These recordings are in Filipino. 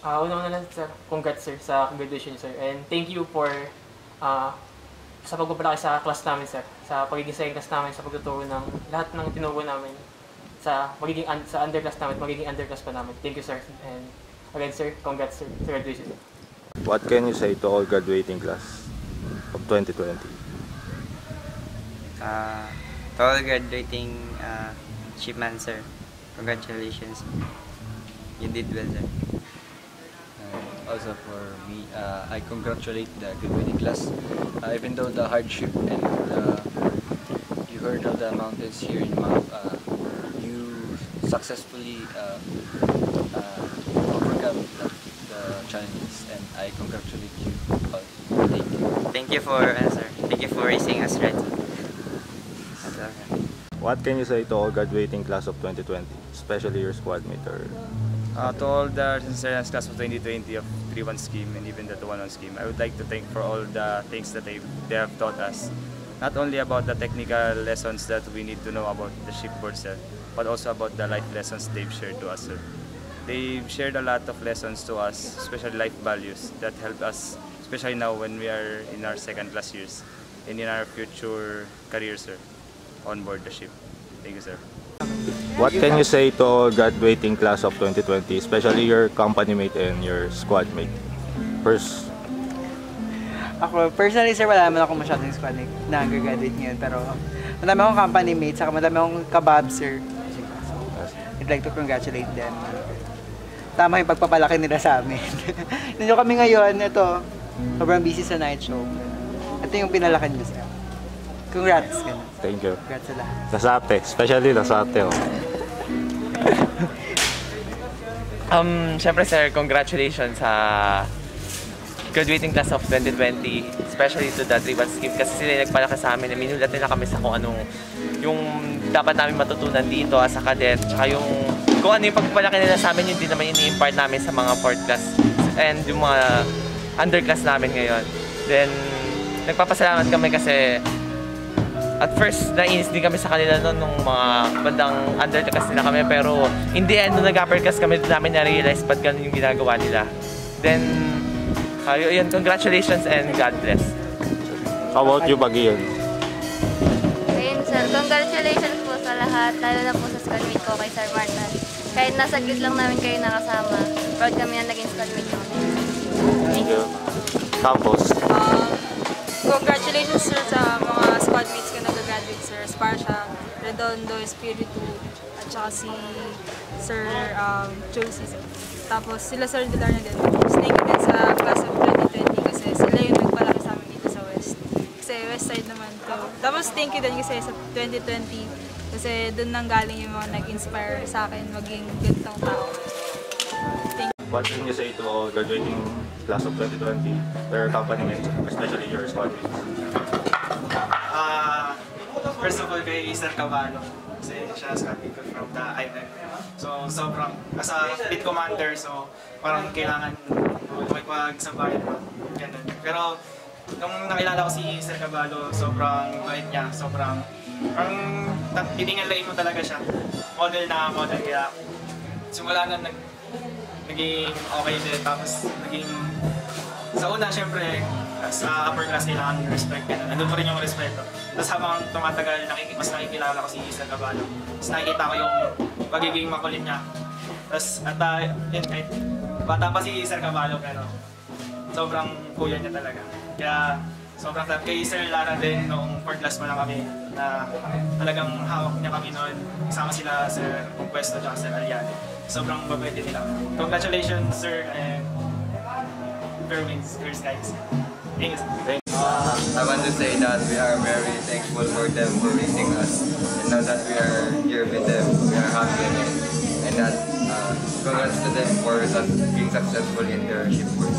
Una-una lang sir, congrats sir sa graduation sir. And thank you for sa pagpapalaki sa class namin sir. Sa pagiging sa class namin, sa pagtuturo ng lahat ng tinuro namin sa magiging sa underclass namin, magiging underclass pa namin. Thank you sir. And again sir, congrats sir sa graduation. What can you say to all graduating class of 2020? To all graduating shipman sir, congratulations. You did well sir. Also for me, I congratulate the graduating class. Even though the hardship and you heard of the mountains here in Mount, you successfully overcome the challenges, and I congratulate you all. Thank you. Thank you for sir. Thank you for raising us right. What can you say to all graduating class of 2020, especially your squad mate or to all the Sincereans class of 2020 of 3-1 scheme and even the 2-1-1 scheme, I would like to thank for all the things that they have taught us. Not only about the technical lessons that we need to know about the shipboard, sir, but also about the life lessons they've shared to us, sir. They've shared a lot of lessons to us, especially life values that help us, especially now when we are in our second class years and in our future careers, sir, on board the ship. Thank you, sir. what can you say to all graduating class of 2020, especially your company mate and your squad mate? First. Ako, personally sir, wala naman ako masyadong squad mate na graduate ngayon, pero madami akong company mate, saka madami akong kabab sir. So, I'd like to congratulate them. Tama yung pagpapalaki nila sa amin. Nandito kami ngayon, ito, sobrang busy sa night show. Ito yung pinalakan niyo sir. Congrats. Thank you. Congrats sa lahat. Lasate, especially Lasate. Oh. Syempre sir, congratulations sa graduating class of 2020, especially to the 3-1 scheme kasi sila nagpalaki sa amin, minulat nila kami sa kung anong yung dapat namin matutunan dito as a cadet, tsaka yung kung ano yung pagpalaki nila sa amin, yun din naman yung i-impart namin sa mga 4th class and yung mga underclass namin ngayon. Then, nagpapasalamat kami kasi at first, nainis din kami sa kanila noon nung mga bandang underclass nila kami, pero in the end, nung nag-upperclass kami, namin na-realize ba't ganun yung ginagawa nila. Then, yun, congratulations and God bless. How about you, Bagiyon? Ayun sir, congratulations po sa lahat, lalo na po sa squad mate ko kay Sir Martin. Kahit nasa grid lang namin kayo nakasama, proud kami na naging squad mate ko. Thank you. Campos. Congratulations sir sa mga squad mates ko na nag-graduate sir. Sparsha, Redondo, Espiritu, at saka si Sir Josie sir. Tapos sila Sir Dilar na din. Thank you din sa class of 2020 kasi sila yung nagpalaki sa amin dito sa West. Kasi West side naman to. Tapos thank you din kasi sa 2020 kasi doon nang galing yung mga nag-inspire sa akin maging ganitong tao. Thank you. What can you say to all graduating class of 2020, their company mates, especially your squad mates? First of all, kay Sir Cavallo, kasi siya squad mate ko from the IMF. So, sobrang, as a pit commander, so parang kailangan magpagsabayan pa. Ganun. Pero, nung nakilala ko si Sir Cavallo, sobrang bait niya, sobrang, parang titingalain mo talaga siya. Model na model, kaya simula na naging okay din, tapos naging sa una syempre sa upper class kailangan respect, nandun pa rin yung respeto. Tapos habang tumatagal mas nakikilala ko si Sir Cavallo, tapos nakikita ko yung pagiging makulit niya. Tapos at yun, kahit bata pa si Sir Cavallo pero sobrang kuya niya talaga. Kaya sobrang sarap kay Sir Lara din noong 4th class pa lang kami na talagang hawak niya kami noon. Kasama sila Sir Pumpuesto at Sir Aliane. Sobrang mabait din nila. Congratulations sir and Girls guys. Thanks. I want to say that we are very thankful for them for raising us. And now that we are here with them, we are happy again. And that congrats to them for being successful in their shipboard.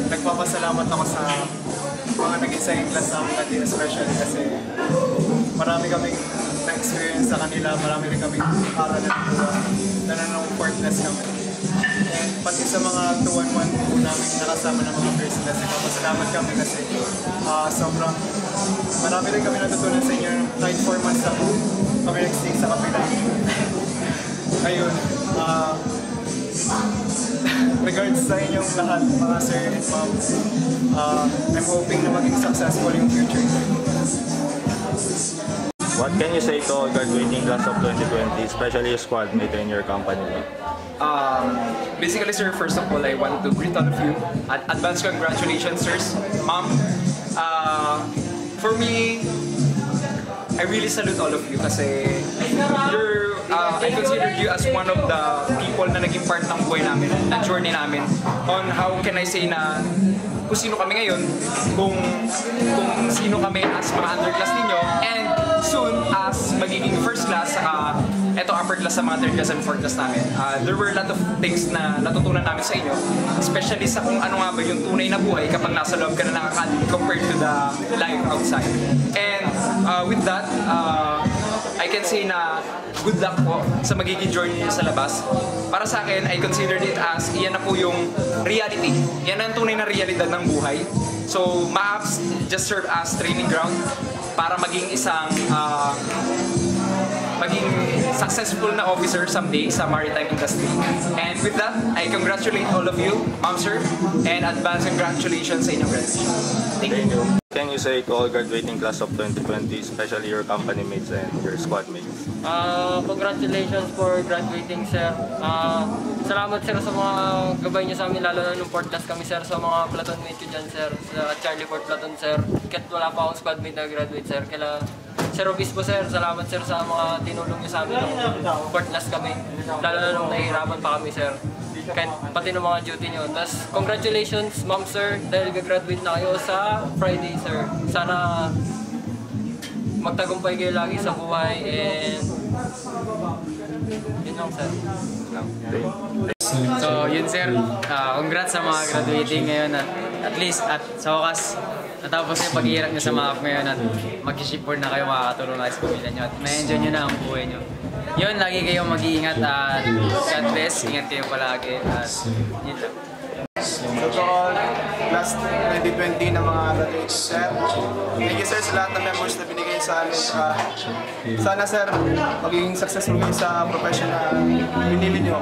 Nagpapasalamat ako sa mga naging sa class namin, especially kasi marami kaming na-experience sa kanila, marami rin kaming aral na nakuha na nung 4th class kami. And pati sa mga 2-1-1 po namin nakasama ng mga first class, nagpapasalamat kami kasi sobrang marami rin kami natutunan sa inyo kahit 4 months na kami nag-stay sa kapila. Ayun, regards sa inyong lahat, mga sir and ma'am. I'm hoping na maging successful yung future. What can you say to all graduating class of 2020, especially your squad mate and your company mate? Basically, sir, first of all, I want to greet all of you. Advance congratulations, sirs, ma'am. For me, I really salute all of you kasi I consider you as one of the people na naging part ng buhay namin, ng journey namin, on how can I say na kung sino kami ngayon, kung sino kami as mga underclass ninyo, and soon as magiging first class, eto upper class sa mga third class and fourth class namin. There were a lot of things na natutunan namin sa inyo, especially sa kung ano nga ba yung tunay na buhay kapag nasa loob ka na ng academy compared to the life outside. And with that, I can say na good luck po sa magiging journey niyo sa labas. Para sa akin, I considered it as iyan na po yung reality. Yan ang tunay na realidad ng buhay. So, MAAPS just serve as training ground para maging isang maging successful na officer someday sa maritime industry. And with that, I congratulate all of you, ma'am, sir, and advance congratulations sa inyong graduation. Thank you. Can you say to all graduating class of 2020, especially your company mates and your squad mates? Congratulations for graduating, sir. Salamat, sir, sa mga gabay niyo sa amin, lalo na nung 4th class kami, sir, sa mga platoon mate ko dyan, sir, sa Charlie 4th Platoon, sir. Kahit wala pa akong squad mate na graduate, sir. Kaya Sir Obispo, sir, salamat, sir, sa mga tinulong niyo sa amin nung 4th class kami, lalo na nung nahihirapan pa kami, sir. Kahit pati ng mga duty nyo. Tapos, congratulations, ma'am, sir, dahil gagraduate na kayo sa Friday, sir. Sana magtagumpay kayo lagi sa buhay, and yun lang, sir. So, yun, sir. Congrats sa mga graduating ngayon at least at sa wakas natapos yung paghihirap nyo sa MAAP ngayon at mag-shipboard na kayo, makakatulong na sa pamilya nyo at ma-enjoy nyo na ang buhay nyo. Yun, lagi kayong mag-iingat at God bless, ingat kayo palagi at yun lang. So to all class 2020 na mga graduates, sir, thank you, sir, sa lahat ng members na binigay sa amin. Sana, sir, magiging successful kayo sa profession na pinili nyo.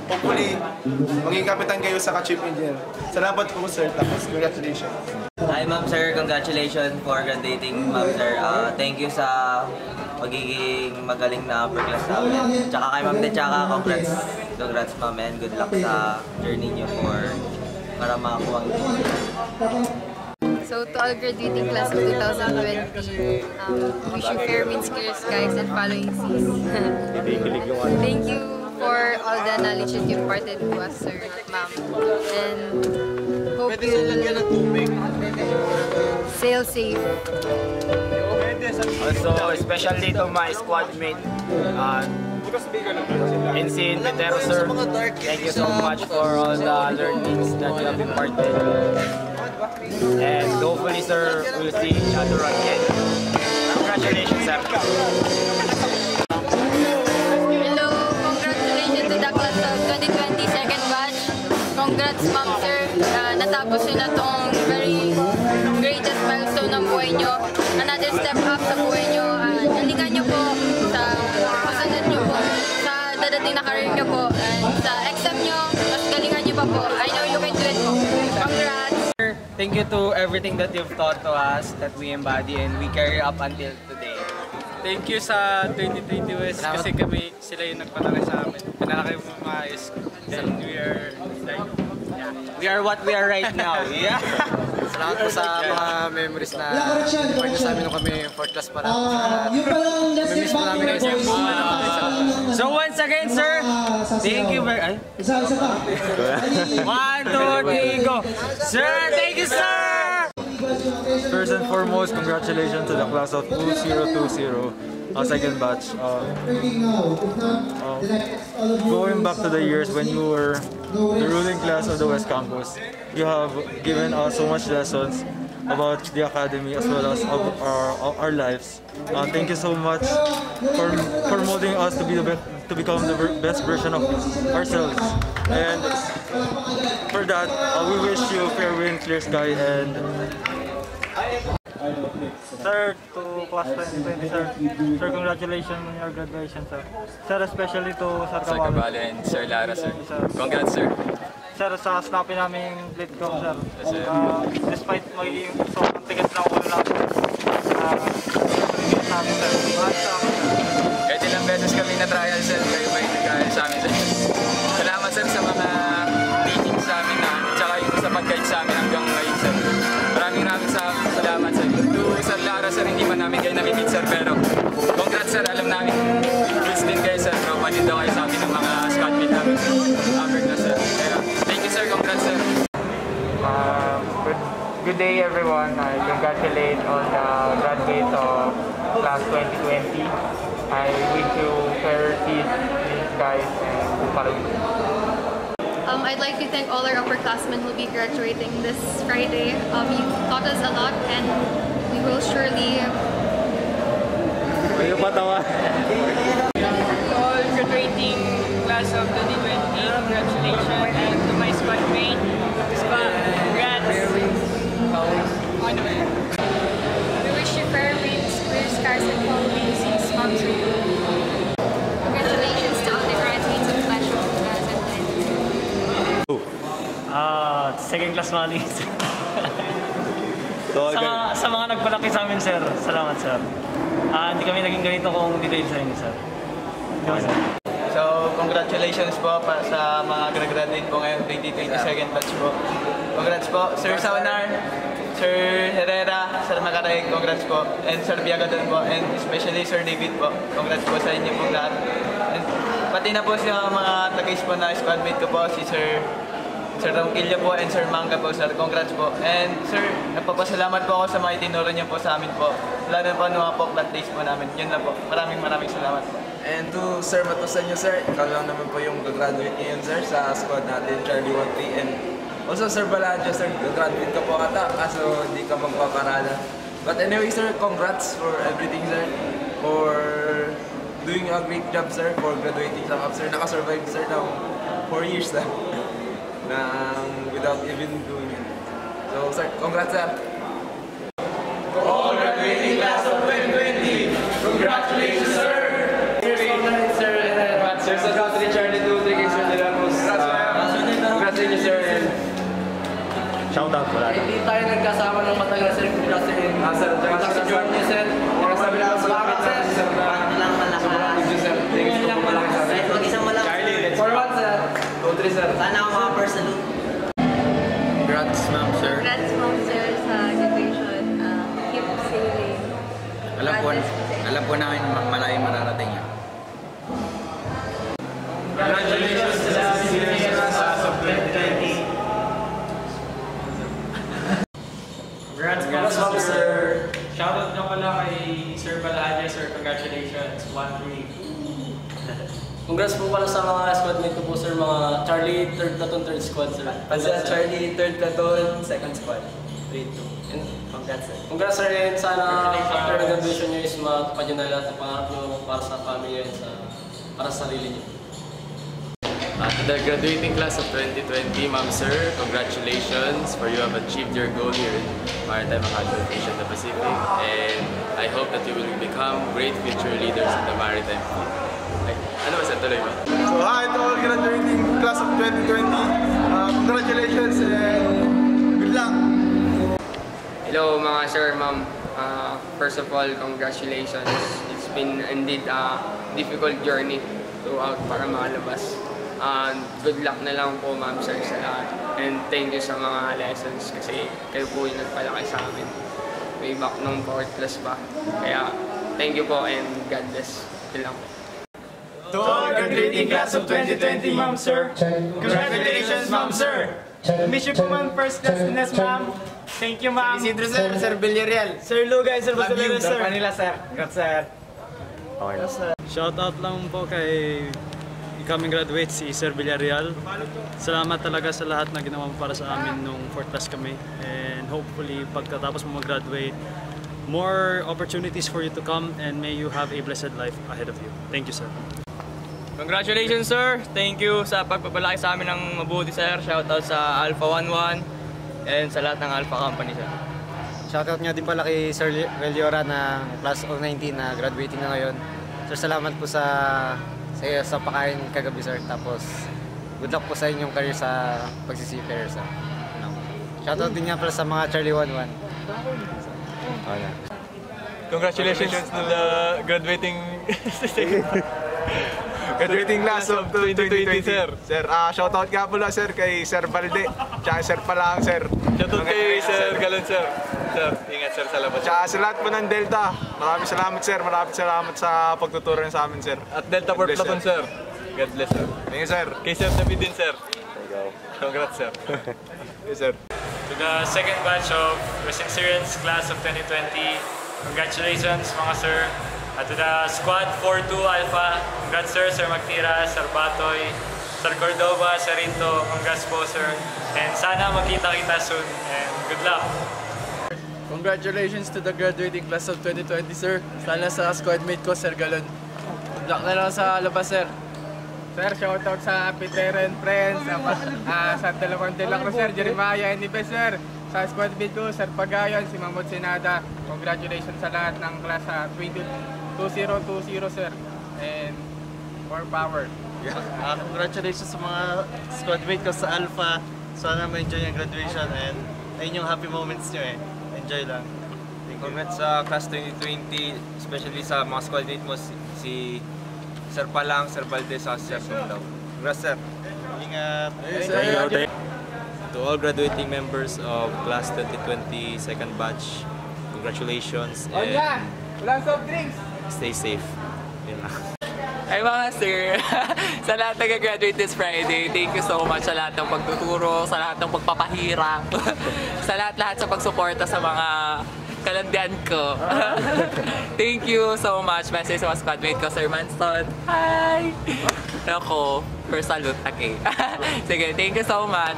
Hopefully, maging kapitan kayo sa ka-chief engineer. Salamat po, sir. Tapos, congratulations. Hi, ma'am, sir. Congratulations for graduating, ma'am, sir. Thank you sa magiging magaling na upper class namin. Tsaka kay ma'am din, tsaka congrats, ma'am, and good luck sa journey niyo para makakuha ang So to all graduating class of 2020, wish you fair winds, clear skies, and following seas. Thank you for all the knowledge that you imparted to us, sir, ma'am. And hope you sail safe. Also, especially to my squad mate, Ensign Vetero, sir. Thank you so much for all the learnings that you have imparted. And hopefully, sir, we'll see each other again. Congratulations, sir. Hello, congratulations to the class of 2020 second batch. Congrats, ma'am, sir. Natapos nyo na tong very greatest milestone ng buhay nyo. Another step up sa buhay nyo. Galingan nyo po sa kasunod nyo po, sa dadating na career nyo po. And sa exam nyo, mas galingan nyo pa po. I know you can do it po. Congrats! Thank you to everything that you've taught to us that we embody and we carry up until today. Thank you sa 2020 West kasi sila yung nagpalaki sa amin. Pinalaki mo maayos. And we are what we are right now. Yeah. Salamat po sa mga memories na pwede sa amin nung kami 4th class pa lang. Mimiss po namin kayo, sir. So once again, sir, thank you very much. 1, 2, 3, go. Sir, thank you, sir! First and foremost, congratulations to the class of 2020, second batch. Going back to the years when you were the ruling class of the West Campus, you have given us so much lessons about the academy as well as of our lives. Thank you so much for molding us to become the best version of ourselves. And for that, we wish you fair wind, clear sky, and Sir, to class 2020, sir. Sir, congratulations on your graduation, sir. Sir, especially to Sir Sir Caballo. Caballo and Sir Lara, sir. Congrats, sir. Sir, sa snappy namin late ko, sir. Yes, sir. Despite magiging sobrang tigas ng ulo namin, reviews namin, sir. Kahit ilang beses kami na trial, sir, kayo ba yung nag-trial sa amin, sir? Salamat, sir, sa mga teachings sa amin na, tsaka yung sa pag-guide sa amin hanggang ngayon, sir. Maraming salamat, sir. To Sir Lara, sir, hindi man namin kayo namimit, sir, pero congrats, sir. Alam namin, please din kayo, sir. Tropa din daw kayo sa amin ng mga squadmate namin, sir. Upper sir. Kaya, thank you, sir. Congrats, sir. Good day, everyone. I congratulate all the graduates of class 2020. I wish you fair peace, blue skies, and Buffalo. I'd like to thank all our upperclassmen who will be graduating this Friday. You taught us a lot, and we will surely. All graduating class of 2020, congratulations, and to my squad mate, congrats. We wish you fair winds, blue skies, and following seas, Mom Sir. Congratulations to all the graduates of class of 2020. Second class money. sa mga nagpalaki sa amin, sir. Salamat, sir. Hindi kami naging ganito kung detail sa inyo, sir. So, congratulations po sa mga graduate po ngayon, 2022nd batch po. Congrats po, Sir Saunar, Sir Herrera, Sir Macaray, congrats po. And Sir Biagadon po, and especially Sir David po. Congrats po sa inyo pong lahat. And pati na po sa mga tagays po na squadmate ko po, si Sir Ronquillo po and Sir Manga po, sir. Congrats po. And sir, nagpapasalamat po ako sa mga itinuro niyo po sa amin po. Lalo na po ng mga poklat days po namin. Yun na po. Maraming salamat po. And to Sir Matusan nyo, sir, ikaw lang naman po yung gagraduate ngayon, sir, sa squad natin, Charlie 13. And also, Sir Baladjo, sir, gagraduate ka po ata, kaso hindi ka magpaparada. But anyway, sir, congrats for everything, sir. For doing a great job, sir, for graduating sa CAP, sir. Nakasurvive, sir, ng 4 years na. Without even doing it. So, sir, congrats, sir. To all graduating class of 2020, congratulations, sir! Sir, sa Country Charlie 2, thank you, Sir De Ramos. Congratulations, sir. Shout out po lahat. Hindi tayo nagkasama ng matagal, sir. Congratulations. Sir, sa journey, sir. Nakasabi lang sa Salamat, sir. Lang malakas. Thank you so much. Mag-isang malakas. Charlie, for what, sir? 2-3, sir. Sana ako mga salute. Congrats, ma'am, sir. Congrats, Mom Sir, sa graduation. Keep sailing. Alam po namin malaking mararating niya. Congratulations to the senior class of 2020. Congrats, Ma'am Sir. Shoutout na pala kay Sir Baladjo, sir. Congratulations. 1-3. Congrats po pala sa mga squadmate ko po, sir. Mga Charlie 3rd Platoon, 3rd Squad, sir. Charlie 3rd Platoon, 2nd Squad. 3-2. Congrats, sir. Congrats, sir. And sana after the graduation nyo is matupad nyo na lahat ng pangarap nyo para sa family and para sa sarili nyo. To the graduating class of 2020, Ma'am Sir, congratulations for you have achieved your goal here in Maritime Academy of Asia and the Pacific, and I hope that you will become great future leaders in the maritime field. Ano ba sa tuloy ba? So hi to all graduating class of 2020. Congratulations and good luck. Hello mga sir, ma'am. First of all, congratulations. It's been indeed a difficult journey throughout para makalabas. Good luck na lang po ma'am sir sa lahat. And thank you sa mga lessons kasi kayo po yung nagpalaki sa amin. Way back nung 4th class pa. Kaya thank you po and God bless. Yun lang po. To all graduating class of 2020, Ma'am Sir. Congratulations, Ma'am Sir. Miss you po ma'am, first class ma'am. Thank you ma'am. Isidro sir, Sir Villarreal. Sir Lugay, Sir Basilero, sir. Manila sir. Congrats sir. Okay. Shout out lang po kay incoming graduate si Sir Villarreal. Salamat talaga sa lahat na ginawa mo para sa amin nung 4th class kami. And hopefully pagkatapos mo mag-graduate, more opportunities for you to come and may you have a blessed life ahead of you. Thank you, sir. Congratulations, sir. Thank you sa pagpapalaki sa amin ng mabuti, sir. Shoutout sa Alpha 11 and sa lahat ng Alpha Company, sir. Shoutout nga din pala kay Sir Reliora ng Class of 19 na graduating na ngayon. Sir, salamat po sa pakain kagabi, sir. Tapos, good luck po sa inyong career sa pagsisipair, sir. Shoutout din nga pala sa mga Charlie 11. Congratulations to the graduating class of 2020, sir. Sir, shoutout nga pala, sir, kay Sir Balde. Tsaka Sir Palang, sir. Shoutout kay Sir Galon, sir. Sir, ingat sir sa labas. Tsaka sa lahat po ng Delta. Maraming salamat, sir. Maraming salamat sa pagtuturo sa amin, sir. At Delta Port Platoon, sir. God bless, sir. Thank you, sir. Kay Sir David din, sir. Congrats, sir. Yes, sir. To the second batch of Resensurance Class of 2020, congratulations mga sir. At to the Squad 42 Alpha, congrats sir, Sir Magtira, Sir Batoy, Sir Cordova, Sir Rinto, congrats po sir. And sana magkita-kita soon and good luck. Congratulations to the graduating class of 2020, sir. Sana sa squad mate ko, Sir Galon. Good luck na lang sa labas, sir. Sir, shoutout sa Peter and Friends, sa Dalawang de la Cruz, Sir Jeremiah and Ibe, sir. Sa squad mate ko, Sir Pagayan, si Mahmoud Sinada. Congratulations sa lahat ng class 2020, sir. And more power. Yeah. Congratulations sa mga squad mate ko sa Alpha. Sana ma-enjoy yung graduation and ayun yung happy moments nyo eh. Enjoy lang. Congrats sa class 2020, especially sa mga squad mate mo, si Sir Palang, Sir Valdez, sa Sir Sumdaw. Congrats, sir. Ingat. To all graduating members of class 2020 second batch, congratulations and walang soft drinks. stay safe. Yun lang. Ay mga sir, sa lahat ng graduate this Friday, thank you so much sa lahat ng pagtuturo, sa lahat ng pagpapahirap, sa lahat-lahat sa pagsuporta sa mga kalandian ko. Thank you so much. Message sa mga squadmate ko, Sir Manson. Hi! Ako, first salute, okay. Sige, thank you so much.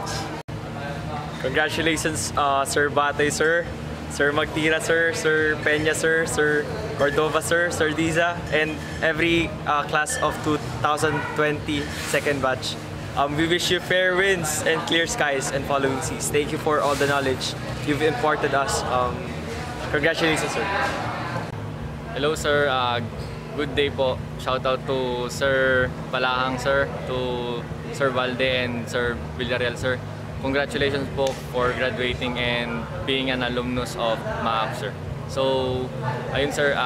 Congratulations, Sir Batay, sir. Sir Magtira, sir. Sir Peña, sir. Sir Cordova, sir. Sir Diza. And every class of 2020 second batch. We wish you fair winds and clear skies and following seas. Thank you for all the knowledge you've imparted us. Congratulations, sir. Hello sir, good day po. Shout out to Sir Palahang sir, to Sir Valde and Sir Villarreal sir. Congratulations po for graduating and being an alumnus of MAAP sir. So, ayun sir,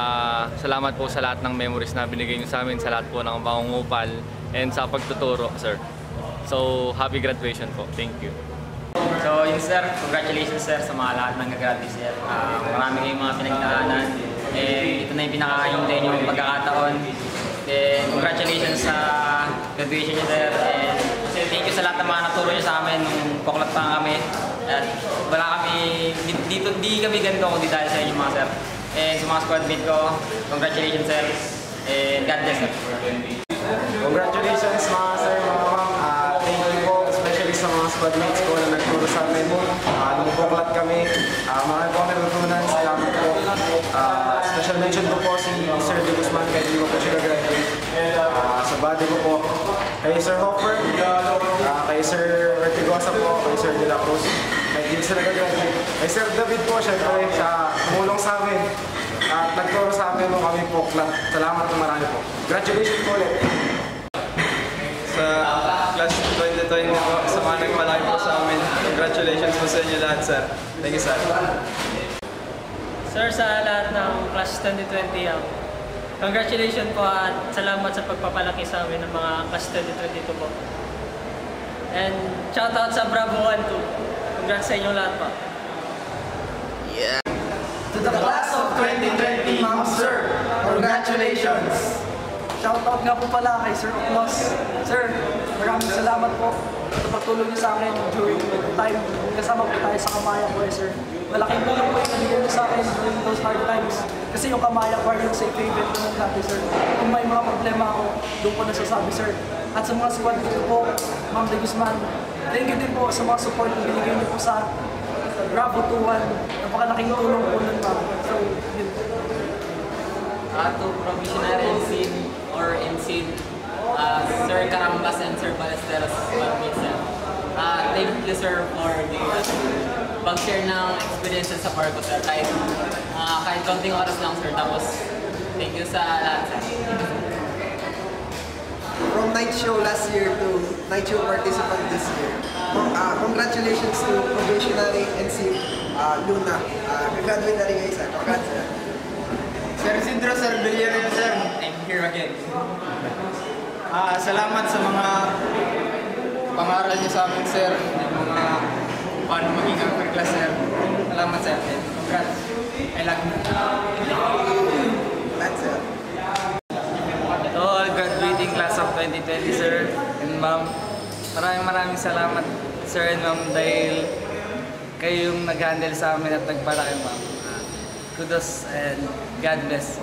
salamat po sa lahat ng memories na binigay niyo sa amin, sa lahat po ng pangungupal and sa pagtuturo sir. So, happy graduation po. Thank you. So yun sir, congratulations sir sa mga lahat ng nag-graduate sir. Marami kayong mga pinagdaanan. Ito na yung pinakahintay nyo pagkakataon. Congratulations sa graduation nyo sir. And thank you sa lahat ng mga naturo nyo sa amin nung poklat pa kami. At wala kami, di kami ganito kung di dahil sa inyo mga sir. And sa mga squad mate ko, congratulations sir. And God bless sir. Congratulations mga sir, mga ma'am. Thank you po, especially sa mga squad mates ko na nagturo sa amin. Lumubuklat kami. Marami po kami natutunan. Salamat po. Special mention ko po si Sir De Guzman, kaya di ko po siya graduate. Sa body ko po, kay Sir Hopper, kay Sir Vertigosa po, kay Sir De La Cruz, kay hindi sila nag-graduate. Kay Sir David po, syempre, sa tumulong sa amin. At nagturo sa amin nung kami poklat. Salamat po marami po. Congratulations po ulit. Sa class 2020 po, sa mga nagpalaki po sa amin. Congratulations po sa inyo lahat, sir. Thank you, sir. Sir, sa lahat ng class 2020, congratulations po at salamat sa pagpapalaki sa amin ng mga class 2022 po. And shoutout sa Bravo 1-2. Congrats sa inyo lahat po. Yeah. To the class of 2020, ma'am sir, congratulations! Shoutout nga po pala kay Sir Oklos. Sir, maraming salamat po sa pagtulong niyo sa akin during the time kasama po tayo sa Kamaya Choir, sir. Malaking tulong po yung nabigyan niyo sa akin during those hard times. Kasi yung Kamaya Choir yung safe haven po ng dati, sir. Kung may mga problema ako, doon po nasasabi, sir. At sa mga squad dito po, Ma'am De Guzman, thank you din po sa mga support na binigay niyo po sa Bravo 2-1. Napakalaking tulong po nun, ma'am. So, yun. To provisionary ensign or ensign, Sir Carambas and Sir Balesteros, thank you sir for the mag-share ng experiences sa Parco, sir. Kahit kaunting oras lang, sir. Tapos, thank you sa lahat, sir. From night show last year to night show participant this year. Congratulations to probationary NC Luna. Graduate na rin kayo, sir. Congrats, sir. Sir Isidro, Sir Villarreal, sir. I'm here again. Salamat sa mga pangaral niyo sa amin, sir. Yung mga paano maging upper class, sir. Salamat, sir. Congrats. I love you. Thanks, sir. To all graduating class of 2020, sir and ma'am, maraming salamat, sir and ma'am, dahil kayo yung nag-handle sa amin at nagpalaki, ma'am. Kudos and God bless.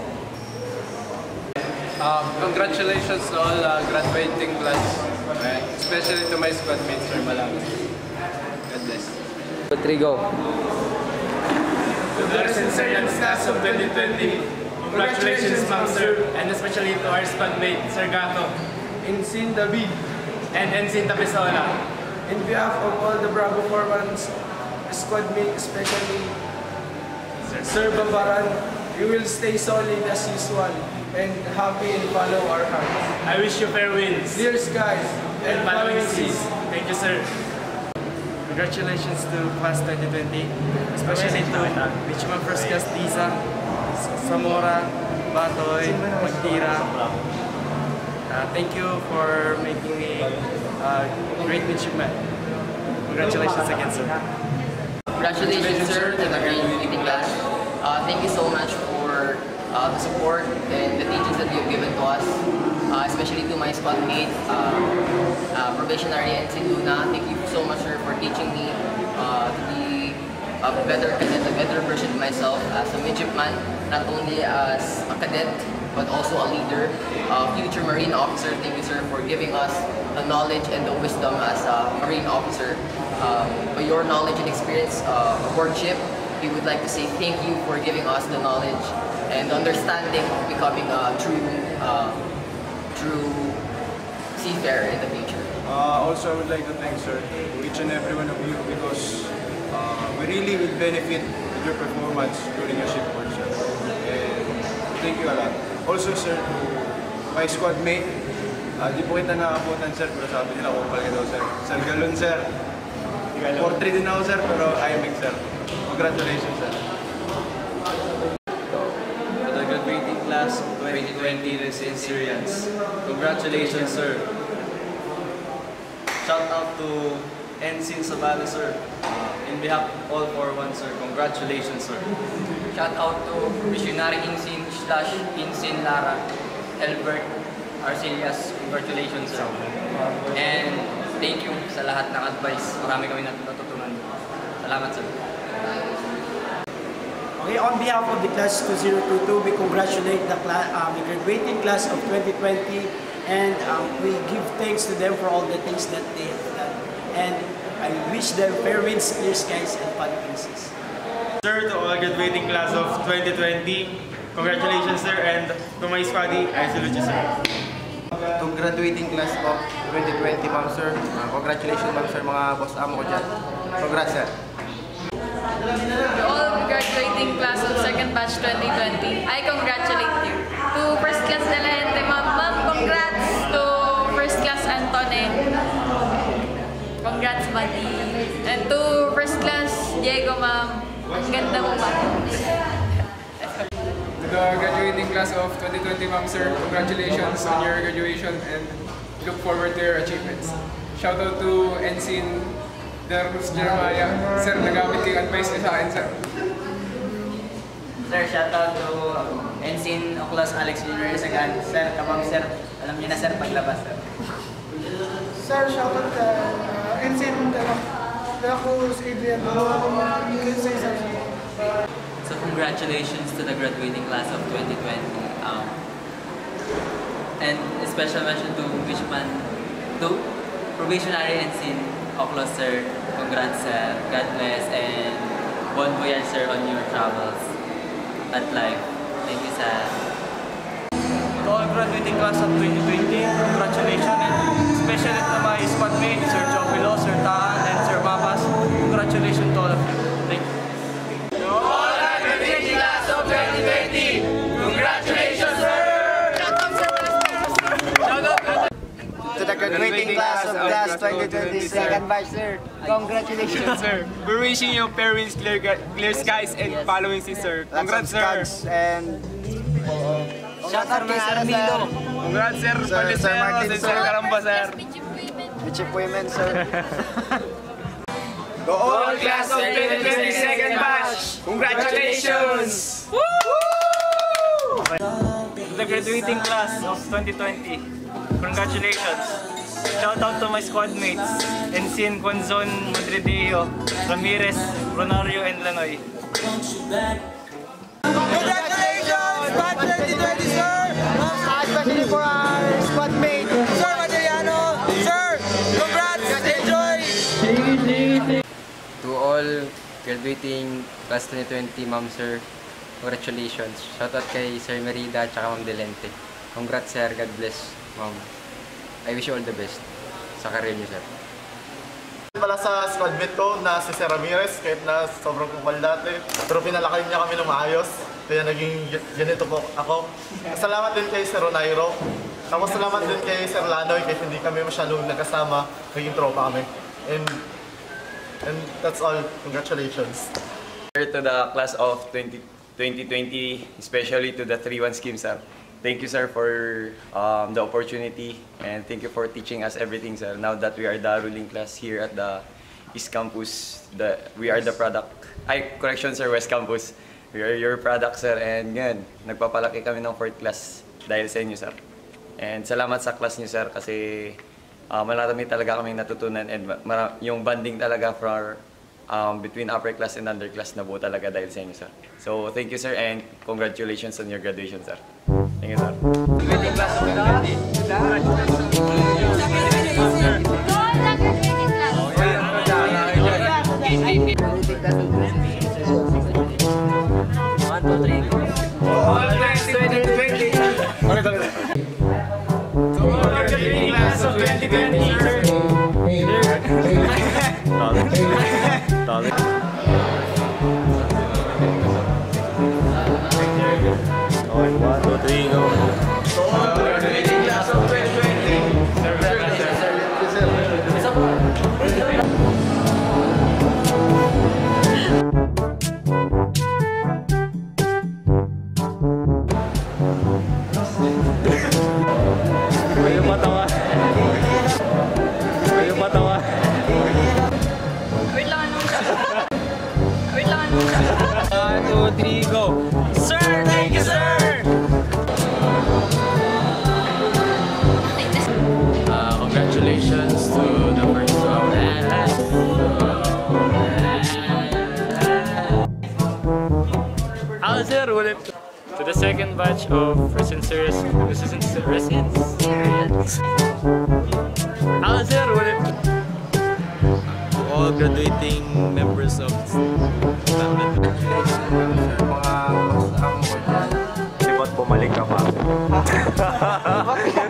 Congratulations to all graduating class, especially to my squad mates, Sir Malaga. God bless. Rodrigo. To the sincere class of 2020, congratulations, ma'am, sir, and especially to our squad mate, Sir Gato, Ensign David, and Ensign Tapisola. in behalf of all the Bravo Foreman's squad mate, especially Sir Babaran, you will stay solid as usual and happy and follow our hearts. I wish you fair winds, Clear skies and following seas. Thank you, sir. Congratulations to class 2020, especially to Richmond First Class Lisa, Zamora, Batoy, Magtira. Thank you for making me great midshipman. Congratulations again, sir. Congratulations, sir, to the graduating class. Thank you so much for the support and the teachings that you've given to us, especially to my squad mate, probationary Ensign Luna. Thank you so much, sir, for teaching me to be a better cadet, a better version of myself as a midshipman, not only as a cadet, but also a leader, a future Marine officer. Thank you, sir, for giving us the knowledge and the wisdom as a Marine officer. For your knowledge and experience aboard ship, we would like to say thank you for giving us the knowledge and understanding of becoming a true seafarer in the future. Also, I would like to thank, sir, each and every one of you, because we really will benefit with your performance during your shipboard, sir. And thank you a lot. Also, sir, to my squad mate, di po kita nakabutan, sir, pero sabi nila kung pala daw, sir. Sir Galon, sir. 4-3 din ako, sir, pero IMX, sir. Congratulations, sir. To the graduating class of 2020 Resilience, congratulations, sir. Shout out to Ensign Sabalo, sir. In behalf of all 4-1, sir, congratulations, sir. Shout out to Missionary Ensign Lara, Albert Arcelias. Congratulations, sir. And thank you sa lahat ng advice. Marami kami natutunan. Salamat, sir. Okay, on behalf of the class 2022, we congratulate the graduating class of 2020, and we give thanks to them for all the things that they have done. And I wish them fair winds, clear skies, and fun pieces. Sir, to all graduating class of 2020, congratulations, sir, and to my squaddy, I salute you, sir. To graduating class of 2020, ma'am, sir. Congratulations, ma'am, sir, mga boss amo ko dyan. Congrats, sir. To all graduating class of second batch 2020, I congratulate you. To first class De La Gente, ma'am, congrats. To first class Antone, congrats, buddy. And to first class Diego, ma'am, ang ganda mo pa. To the graduating class of 2020, ma'am, sir, congratulations on your graduation and look forward to your achievements. Shout out to Ensign Darmus Jeremiah. Sir, nagamit yung advice niya sa akin, sir. Sir, shout out to Ensign Oclas Alex Jr. Sagan. Sir, kamang sir, alam niyo na, sir, paglabas, sir. Sir, shout out to Ensign De La Cruz Adrian. So congratulations to the graduating class of 2020. And a special mention to Wishman, to probationary Ensign Oclas, sir. Congrats, sir. God bless, and bon voyage, sir, on your travels at life. Thank you, sir. To all graduating class of 2020, congratulations, and especially to my squad mates, Sir Jopilo, Sir Taan, and Sir Mapas. Congratulations to all of you. 2020 second batch, sir. Congratulations, sir. We're wishing you fair winds, clear skies, and following si sir. Congrats, sir. And shout out kay Sir Milo. Congrats, sir. Palisero, sir Caramba, sir. Midship women, sir. The all class of 2020 second batch. Congratulations! Woo! The graduating class of 2020. Congratulations! Shout out to my squad mates, Ensign Quanzon Madrideo, Ramirez, Ronario, and Lanoy. Congratulations! Batch 2020, sir! Especially for our squad mate, Sir Madriano. Sir, congrats! Enjoy! To all graduating class 2020, Ma'am Sir, congratulations. Shoutout kay Sir Merida at Ma'am Delente. Congrats, sir. God bless, Ma'am. I wish you all the best sa career niyo, sir. Pala sa squad mate ko na si Sir Ramirez, kahit na sobrang kupal dati, pero pinalaki niya kami ng maayos, kaya naging ganito po ako. Salamat din kay Sir Ronairo. Tapos salamat din kay Sir Lanoy, kahit hindi kami masyadong nagkasama, naging tropa kami. And that's all. Congratulations. To the class of 2020, especially to the 3-1 scheme, sir. Thank you, sir, for the opportunity, and thank you for teaching us everything, sir. Now that we are the ruling class here at the East Campus, we are the product. Correction, sir, West Campus. We are your product, sir, and yun, nagpapalaki kami ng 4th class dahil sa inyo, sir. And salamat sa class niyo, sir, kasi marami talaga kaming natutunan, and yung bonding talaga for between upper class and underclass na buo talaga dahil sa inyo, sir. So, thank you, sir, and congratulations on your graduation, sir. Thank you, sir. Class of 2020, sir. Okay, 1, 2, 3, go. Class of 2020. Kayo patawa. Kayo patawa. Wait lang, ano? Wait lang, ano? 1, 2, 3, go! Sir, thank you, sir! Congratulations to the first to the second batch of residents. All graduating members of Sipot, bumalik ka pa.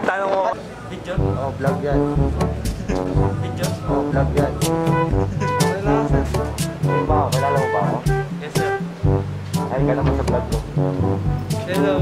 Tanong mo. Video? Oh, vlog yan. Video? Oh, vlog yan. Ba, kilala mo ba ako? Yes, sir. Ay ka naman sa vlog ko. Hello.